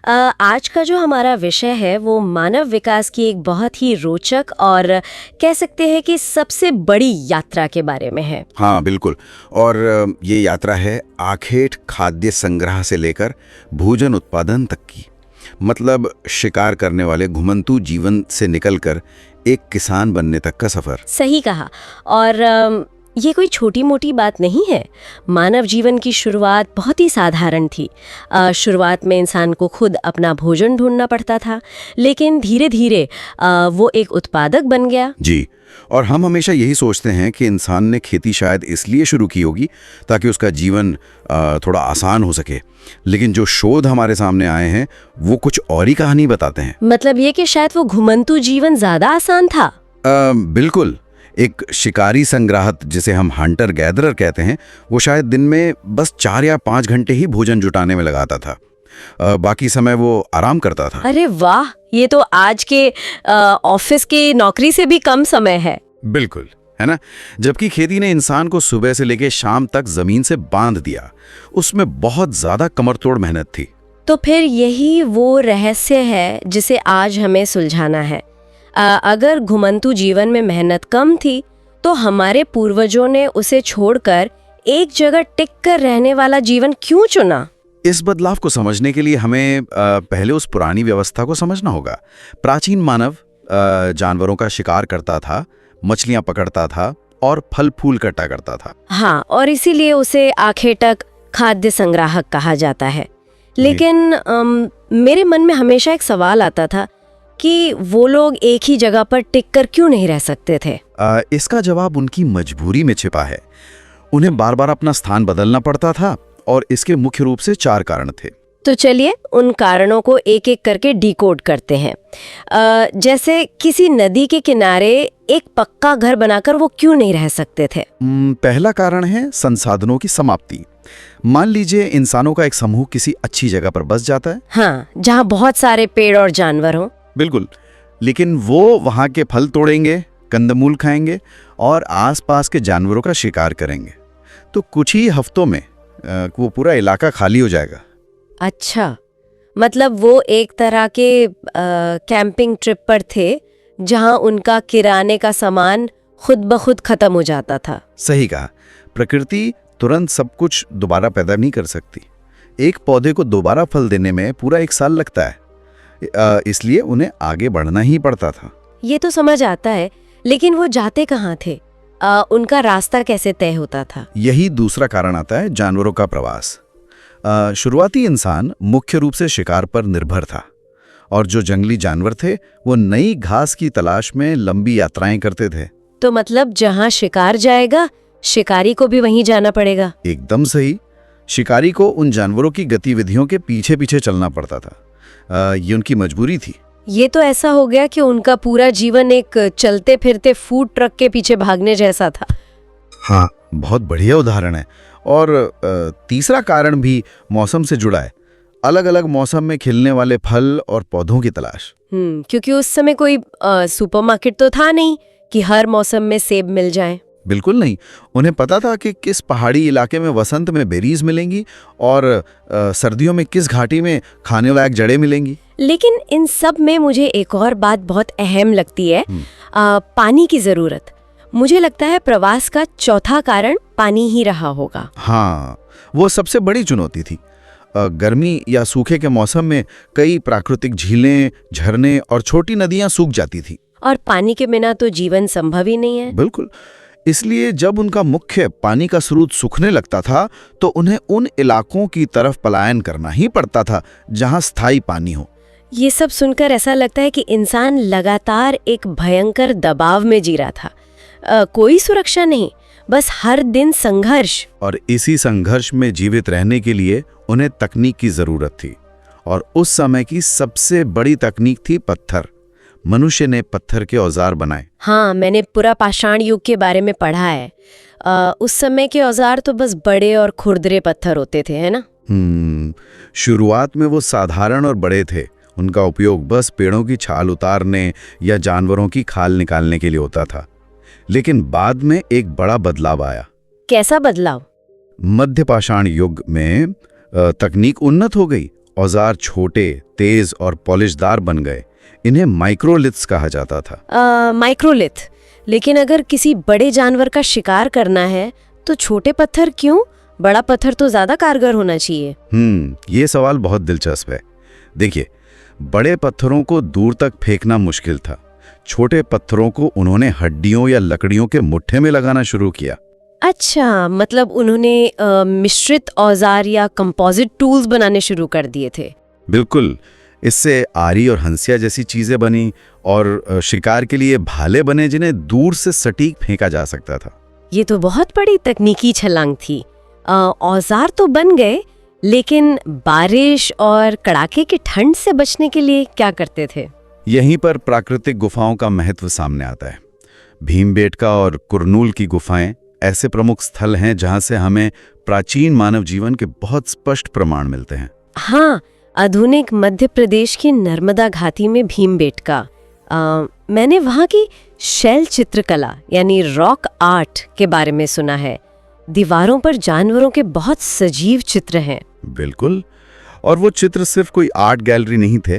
आज का जो हमारा विषय है वो मानव विकास की एक बहुत ही रोचक और कह सकते हैं कि सबसे बड़ी यात्रा के बारे में है। हाँ बिल्कुल। और ये यात्रा है आखेट खाद्य संग्रह से लेकर भोजन उत्पादन तक की। मतलब शिकार करने वाले घुमंतू जीवन से निकलकर एक किसान बनने तक का सफर। सही कहा। और ये कोई छोटी मोटी बात नहीं है। मानव जीवन की शुरुआत बहुत ही साधारण थी। शुरुआत में इंसान को खुद अपना भोजन ढूंढना पड़ता था, लेकिन धीरे धीरे वो एक उत्पादक बन गया। जी, और हम हमेशा यही सोचते हैं कि इंसान ने खेती शायद इसलिए शुरू की होगी ताकि उसका जीवन थोड़ा आसान हो सके। लेकिन जो शोध हमारे सामने आए हैं वो कुछ और ही कहानी बताते हैं। मतलब ये कि शायद वो घुमंतू जीवन ज्यादा आसान था। बिल्कुल। एक शिकारी संग्राहक, जिसे हम हंटर गैदरर कहते हैं, वो शायद दिन में बस 4 या 5 घंटे ही भोजन जुटाने में लगाता था। बाकी समय वो आराम करता था। अरे वाह, ये तो आज के ऑफिस की नौकरी से भी कम समय है। बिल्कुल, है ना। जबकि खेती ने इंसान को सुबह से लेकर शाम तक जमीन से बांध दिया। उसमें बहुत ज्यादा कमरतोड़ मेहनत थी। तो फिर यही वो रहस्य है जिसे आज हमें सुलझाना है। अगर घुमंतू जीवन में मेहनत कम थी तो हमारे पूर्वजों ने उसे छोड़कर एक जगह टिक कर रहने वाला जीवन क्यों चुना? इस बदलाव को समझने के लिए हमें पहले उस पुरानी व्यवस्था को समझना होगा। प्राचीन मानव जानवरों का शिकार करता था, मछलियां पकड़ता था और फल फूल इकट्ठा करता था। हाँ, और इसीलिए उसे आखेटक खाद्य संग्राहक कहा जाता है। लेकिन मेरे मन में हमेशा एक सवाल आता था कि वो लोग एक ही जगह पर टिक कर क्यों नहीं रह सकते थे? इसका जवाब उनकी मजबूरी में छिपा है। उन्हें बार बार अपना स्थान बदलना पड़ता था और इसके मुख्य रूप से 4 कारण थे। तो चलिए उन कारणों को एक एक करके डिकोड करते हैं। जैसे किसी नदी के किनारे एक पक्का घर बनाकर वो क्यों नहीं रह सकते थे? पहला कारण है संसाधनों की समाप्ति। मान लीजिए इंसानों का एक समूह किसी अच्छी जगह पर बस जाता है। हाँ, जहाँ बहुत सारे पेड़ और जानवर हों। बिल्कुल, लेकिन वो वहाँ के फल तोड़ेंगे, कंदमूल खाएंगे और आसपास के जानवरों का शिकार करेंगे। तो कुछ ही हफ्तों में वो पूरा इलाका खाली हो जाएगा। अच्छा, मतलब वो एक तरह के कैंपिंग ट्रिप पर थे जहाँ उनका किराने का सामान खुद ब खुद खत्म हो जाता था। सही कहा। प्रकृति तुरंत सब कुछ दोबारा पैदा नहीं कर सकती। एक पौधे को दोबारा फल देने में पूरा 1 साल लगता है। इसलिए उन्हें आगे बढ़ना ही पड़ता था। ये तो समझ आता है, लेकिन वो जाते कहाँ थे? उनका रास्ता कैसे तय होता था? यही दूसरा कारण आता है, जानवरों का प्रवास। शुरुआती इंसान मुख्य रूप से शिकार पर निर्भर था और जो जंगली जानवर थे वो नई घास की तलाश में लंबी यात्राएं करते थे। तो मतलब जहाँ शिकार जाएगा, शिकारी को भी वहीं जाना पड़ेगा। एकदम सही। शिकारी को उन जानवरों की गतिविधियों के पीछे पीछे चलना पड़ता था। ये उनकी मजबूरी थी। ये तो ऐसा हो गया कि उनका पूरा जीवन एक चलते फिरते फूड ट्रक के पीछे भागने जैसा था। हाँ, बहुत बढ़िया उदाहरण है। और तीसरा कारण भी मौसम से जुड़ा है। अलग अलग मौसम में खिलने वाले फल और पौधों की तलाश। क्योंकि उस समय कोई सुपरमार्केट तो था नहीं कि हर मौसम में सेब मिल जाए। बिल्कुल नहीं। उन्हें पता था कि किस पहाड़ी इलाके में वसंत में बेरीज मिलेंगी और सर्दियों में किस घाटी में खाने लायक जड़ें मिलेंगी। लेकिन इन सब में मुझे एक और बात बहुत अहम लगती है, पानी की जरूरत। मुझे लगता है प्रवास का चौथा कारण पानी ही रहा होगा। हाँ, वो सबसे बड़ी चुनौती थी। गर्मी या सूखे के मौसम में कई प्राकृतिक झीलें, झरने और छोटी नदियां सूख जाती थी। और पानी के बिना तो जीवन संभव ही नहीं है। बिल्कुल। इसलिए जब उनका मुख्य पानी का स्रोत सूखने लगता था तो उन्हें उन इलाकों की तरफ पलायन करना ही पड़ता था जहां स्थायी पानी हो। ये सब सुनकर ऐसा लगता है कि इंसान लगातार एक भयंकर दबाव में जी रहा था। कोई सुरक्षा नहीं, बस हर दिन संघर्ष। और इसी संघर्ष में जीवित रहने के लिए उन्हें तकनीक की जरूरत थी। और उस समय की सबसे बड़ी तकनीक थी पत्थर। मनुष्य ने पत्थर के औजार बनाए। हाँ, मैंने पूरा पाषाण युग के बारे में पढ़ा है। उस समय के औजार तो बस बड़े और खुरदरे पत्थर होते थे, है ना? शुरुआत में वो साधारण और बड़े थे। उनका उपयोग बस पेड़ों की छाल उतारने या जानवरों की खाल निकालने के लिए होता था। लेकिन बाद में एक बड़ा बदलाव आया। कैसा बदलाव? मध्य पाषाण युग में तकनीक उन्नत हो गई औजार छोटे, तेज और पॉलिशदार बन गए। इन्हें माइक्रोलिथ्स कहा जाता था। माइक्रोलिथ। लेकिन अगर किसी बड़े जानवर का शिकार करना है तो छोटे पत्थर क्यों? बड़ा पत्थर तो ज्यादा कारगर होना चाहिए। ये सवाल बहुत दिलचस्प है। देखिए, बड़े पत्थरों को दूर तक फेंकना मुश्किल था। छोटे पत्थरों को उन्होंने हड्डियों या लकड़ियों के मुट्ठे में लगाना शुरू किया। अच्छा, मतलब उन्होंने मिश्रित औजार या कंपोजिट टूल्स बनाने शुरू कर दिए थे। बिल्कुल। इससे आरी और हंसिया जैसी चीजें बनी और शिकार के लिए भाले बने जिन्हें दूर से सटीक फेंका जा सकता था। ये तो बहुत बड़ी तकनीकी छलांग थी। औजार तो बन गए, लेकिन बारिश और कड़ाके की ठंड से बचने के लिए क्या करते थे? यहीं पर प्राकृतिक गुफाओं का महत्व सामने आता है। भीमबेटका और कुरनूल की गुफाएं ऐसे प्रमुख स्थल हैं जहां से हमें प्राचीन मानव जीवन के बहुत स्पष्ट प्रमाण मिलते हैं। हाँ, आधुनिक मध्य प्रदेश की नर्मदा घाटी में भीमबेटका। मैंने वहाँ की शैल चित्रकला यानी रॉक आर्ट के बारे में सुना है। दीवारों पर जानवरों के बहुत सजीव चित्र हैं। बिल्कुल। और वो चित्र सिर्फ कोई आर्ट गैलरी नहीं थे,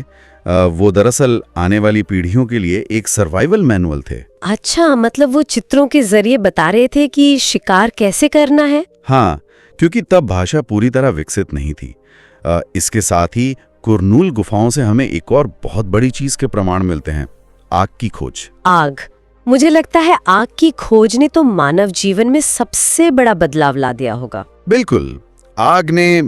वो दरअसल आने वाली पीढ़ियों के लिए एक सर्वाइवल मैनुअल थे। अच्छा, मतलब वो चित्रों के जरिए बता रहे थे कि शिकार कैसे करना है। हाँ, क्योंकि तब भाषा पूरी तरह विकसित नहीं थी। इसके साथ ही कुरनूल गुफाओं से हमें एक और बहुत बड़ी चीज के प्रमाण मिलते हैं, आग की खोज। आग। मुझे लगता है आग की खोज ने तो मानव जीवन में सबसे बड़ा बदलाव ला दिया होगा। बिल्कुल। आग ने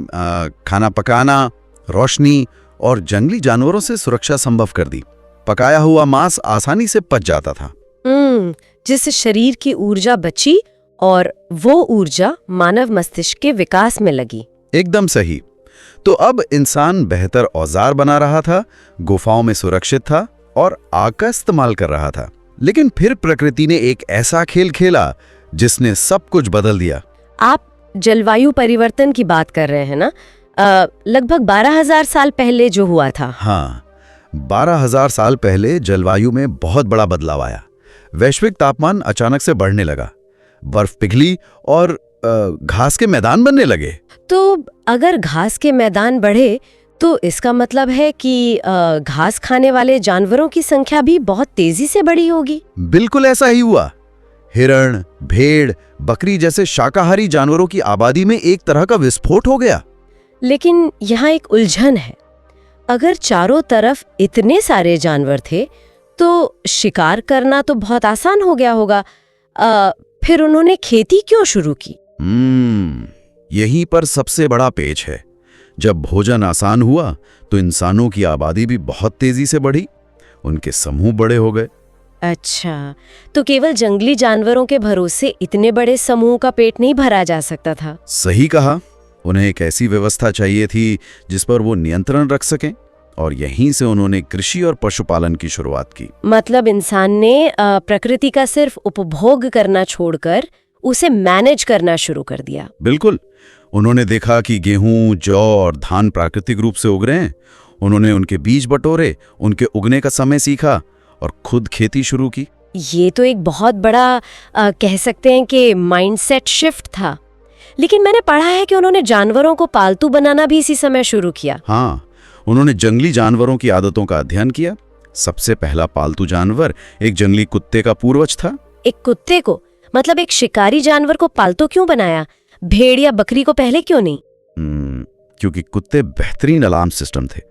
खाना पकाना, रोशनी और जंगली जानवरों से सुरक्षा संभव कर दी। पकाया हुआ मांस आसानी से पच जाता था। जिससे शरीर की ऊर्जा बची और वो ऊर्जा मानव मस्तिष्क के विकास में लगी। एकदम सही। तो अब इंसान बेहतर औजार बना रहा था, गुफाओं में सुरक्षित था और आग का इस्तेमाल कर रहा था। लेकिन फिर प्रकृति ने एक ऐसा खेल खेला जिसने सब कुछ बदल दिया। आप जलवायु परिवर्तन की बात कर रहे हैं ना? लगभग 12,000 साल पहले जो हुआ था। हाँ, 12,000 साल पहले जलवायु में बहुत बड़ा बदलाव आया। वैश्विक तापमान अचानक से बढ़ने लगा, बर्फ पिघली और घास के मैदान बनने लगे। तो अगर घास के मैदान बढ़े तो इसका मतलब है कि घास खाने वाले जानवरों की संख्या भी बहुत तेजी से बढ़ी होगी। बिल्कुल ऐसा ही हुआ। हिरण, भेड़, बकरी जैसे शाकाहारी जानवरों की आबादी में एक तरह का विस्फोट हो गया। लेकिन यहाँ एक उलझन है। अगर चारों तरफ इतने सारे जानवर थे तो शिकार करना तो बहुत आसान हो गया होगा। फिर उन्होंने खेती क्यों शुरू की? यहीं पर सबसे बड़ा पेच है। जब भोजन आसान हुआ तो इंसानों की आबादी भी बहुत तेजी से बढ़ी, उनके समूह बड़े हो गए। अच्छा, तो केवल जंगली जानवरों के भरोसे इतने बड़े समूह का पेट नहीं भरा जा सकता था। सही कहा। उन्हें एक ऐसी व्यवस्था चाहिए थी जिस पर वो नियंत्रण रख सकें, और यहीं से उन्होंने कृषि और पशुपालन की शुरुआत की। मतलब इंसान ने प्रकृति का सिर्फ उपभोग करना छोड़कर उसे मैनेज करना शुरू कर दिया। बिल्कुल। उन्होंने देखा कि गेहूं, जौ और धान प्राकृतिक रूप से उग रहे हैं। उन्होंने उनके बीज बटोरे, उनके उगने का समय सीखा और खुद खेती शुरू की। ये तो एक बहुत बड़ा कह सकते हैं कि माइंडसेट शिफ्ट था। लेकिन मैंने पढ़ा है कि उन्होंने जानवरों को पालतू बनाना भी इसी समय शुरू किया। हाँ, उन्होंने जंगली जानवरों की आदतों का अध्ययन किया। सबसे पहला पालतू जानवर एक जंगली कुत्ते का पूर्वज था। एक कुत्ते को, मतलब एक शिकारी जानवर को पालतू क्यों बनाया? भेड़ या बकरी को पहले क्यों नहीं? क्योंकि कुत्ते बेहतरीन अलार्म सिस्टम थे।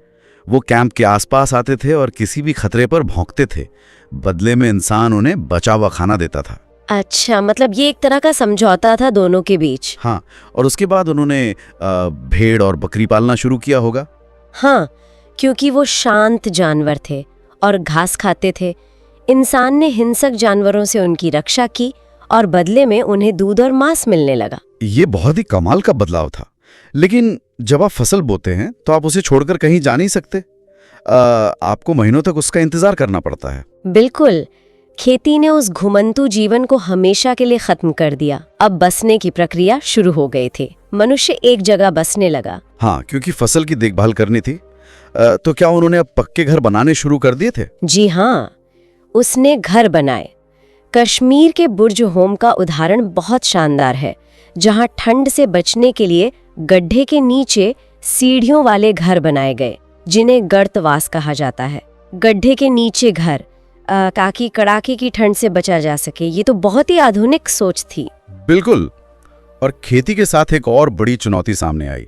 वो कैंप के आसपास आते थे और किसी भी खतरे पर भौंकते थे। बदले में इंसान उन्हें बचा हुआ खाना देता था। अच्छा, मतलब ये एक तरह का समझौता था दोनों के बीच। हाँ, और उसके बाद उन्होंने भेड़ और बकरी पालना शुरू किया होगा। हाँ, क्योंकि वो शांत जानवर थे और घास खाते थे। इंसान ने हिंसक जानवरों से उनकी रक्षा की और बदले में उन्हें दूध और मांस मिलने लगा। ये बहुत ही कमाल का बदलाव था। लेकिन जब आप फसल बोते हैं तो आप उसे छोड़कर कहीं जा नहीं सकते। आपको महीनों तक उसका इंतजार करना पड़ता है। बिल्कुल। खेती ने उस घुमंतू जीवन को हमेशा के लिए खत्म कर दिया। अब बसने की प्रक्रिया शुरू हो गई थी। मनुष्य एक जगह बसने लगा। हाँ, क्योंकि फसल की देखभाल करनी थी। तो क्या उन्होंने अब पक्के घर बनाने शुरू कर दिए थे? जी हाँ, उसने घर बनाए। कश्मीर के बुर्ज होम का उदाहरण बहुत शानदार है, जहाँ ठंड से बचने के लिए गड्ढे के नीचे सीढ़ियों वाले घर बनाए गए जिन्हें गर्तवास कहा जाता है। गड्ढे के नीचे घर ताकि कड़ाके की ठंड से बचा जा सके। ये तो बहुत ही आधुनिक सोच थी। बिल्कुल। और खेती के साथ एक और बड़ी चुनौती सामने आई।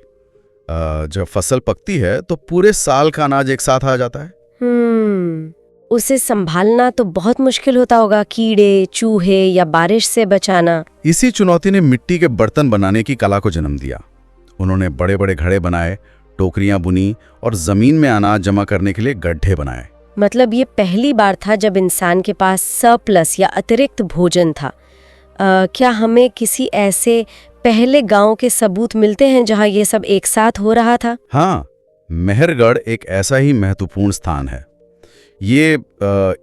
जब फसल पकती है तो पूरे साल का अनाज एक साथ आ जाता है। उसे संभालना तो बहुत मुश्किल होता होगा, कीड़े, चूहे या बारिश से बचाना। इसी चुनौती ने मिट्टी के बर्तन बनाने की कला को जन्म दिया। उन्होंने बड़े बड़े घड़े बनाए, टोकरियां बुनी और जमीन में अनाज जमा करने के लिए गड्ढे बनाए। मतलब ये पहली बार था जब इंसान के पास सरप्लस या अतिरिक्त भोजन था। क्या हमें किसी ऐसे पहले गांव के सबूत मिलते हैं जहां ये सब एक साथ हो रहा था? हाँ, मेहरगढ़ एक ऐसा ही महत्वपूर्ण स्थान है। ये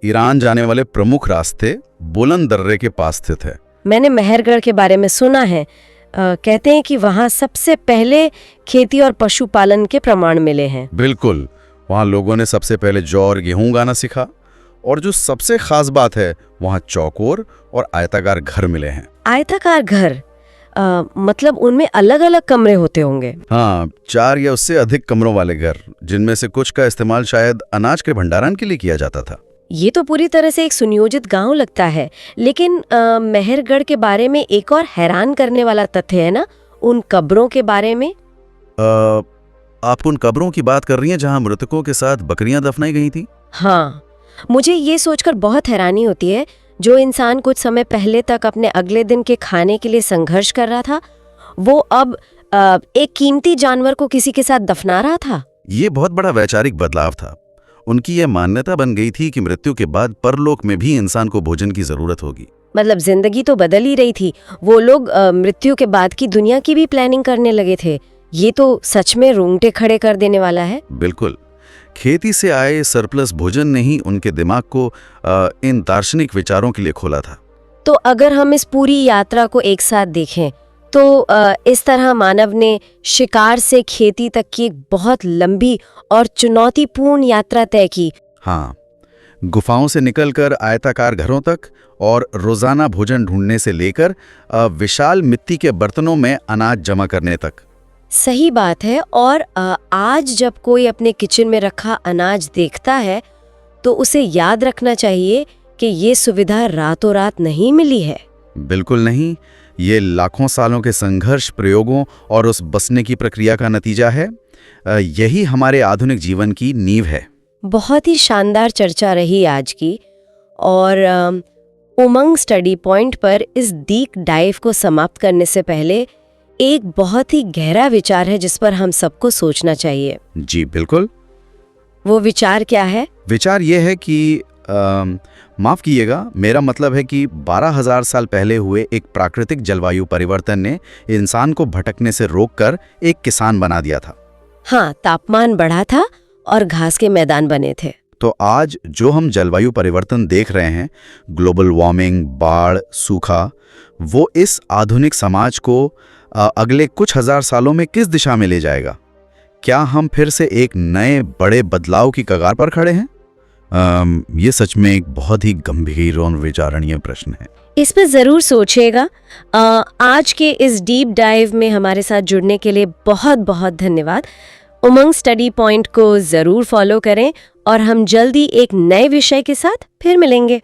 ईरान जाने वाले प्रमुख रास्ते बुलंद दर्रे के पास स्थित है। मैंने मेहरगढ़ के बारे में सुना है। कहते हैं कि वहाँ सबसे पहले खेती और पशुपालन के प्रमाण मिले हैं। बिल्कुल, वहाँ लोगों ने सबसे पहले जौ और गेहूं उगाना सीखा। और जो सबसे खास बात है, वहाँ चौकोर और आयताकार घर मिले हैं। आयताकार घर मतलब उनमें अलग अलग कमरे होते होंगे? हाँ, 4 या उससे अधिक कमरों वाले घर, जिनमें से कुछ का इस्तेमाल शायद अनाज के भंडारण के लिए किया जाता था। ये तो पूरी तरह से एक सुनियोजित गांव लगता है। लेकिन मेहरगढ़ के बारे में एक और हैरान करने वाला तथ्य है ना, उन कब्रों के बारे में। आप उन कब्रों की बात कर रही हैं जहां मृतकों के साथ बकरियां दफनाई गई थी? हाँ, मुझे ये सोचकर बहुत हैरानी होती है, जो इंसान कुछ समय पहले तक अपने अगले दिन के खाने के लिए संघर्ष कर रहा था, वो अब एक कीमती जानवर को किसी के साथ दफना रहा था। ये बहुत बड़ा वैचारिक बदलाव था। उनकी यह मान्यता बन गई थी कि मृत्यु के बाद परलोक में भी इंसान को भोजन की जरूरत होगी। मतलब जिंदगी तो बदल ही रही थी। वो लोग मृत्यु के बाद की दुनिया की भी प्लानिंग करने लगे थे। ये तो सच में रोंगटे खड़े कर देने वाला है। बिल्कुल। खेती से आए सरप्लस भोजन ने ही उनके दिमाग को इन दार्शनिक विचारों के लिए खोला था। तो अगर हम इस पूरी यात्रा को एक साथ देखें तो इस तरह मानव ने शिकार से खेती तक की एक बहुत लंबी और चुनौतीपूर्ण यात्रा तय की। हाँ, गुफाओं से निकलकर आयताकार घरों तक और रोजाना भोजन ढूंढने से लेकर विशाल मिट्टी के बर्तनों में अनाज जमा करने तक। सही बात है। और आज जब कोई अपने किचन में रखा अनाज देखता है तो उसे याद रखना चाहिए कि ये सुविधा रातों रात नहीं मिली है। बिल्कुल नहीं, ये लाखों सालों के संघर्ष, प्रयोगों और उस बसने की प्रक्रिया का नतीजा है। यही हमारे आधुनिक जीवन की नींव है। बहुत ही शानदार चर्चा रही आज की। और उमंग स्टडी पॉइंट पर इस डीप डाइव को समाप्त करने से पहले एक बहुत ही गहरा विचार है जिस पर हम सबको सोचना चाहिए। जी बिल्कुल। वो विचार क्या है? विचार ये है कि माफ कीजिएगा, मेरा मतलब है कि 12,000 साल पहले हुए एक प्राकृतिक जलवायु परिवर्तन ने इंसान को भटकने से रोककर एक किसान बना दिया था। हाँ, तापमान बढ़ा था और घास के मैदान बने थे। तो आज जो हम जलवायु परिवर्तन देख रहे हैं, ग्लोबल वार्मिंग, बाढ़, सूखा, वो इस आधुनिक समाज को अगले कुछ हजार सालों में किस दिशा में ले जाएगा? क्या हम फिर से एक नए बड़े बदलाव की कगार पर खड़े हैं? ये सच में एक बहुत ही गंभीर और विचारणीय प्रश्न है। इस पर जरूर सोचिएगा। आज के इस डीप डाइव में हमारे साथ जुड़ने के लिए बहुत बहुत धन्यवाद। उमंग स्टडी पॉइंट को जरूर फॉलो करें और हम जल्दी एक नए विषय के साथ फिर मिलेंगे।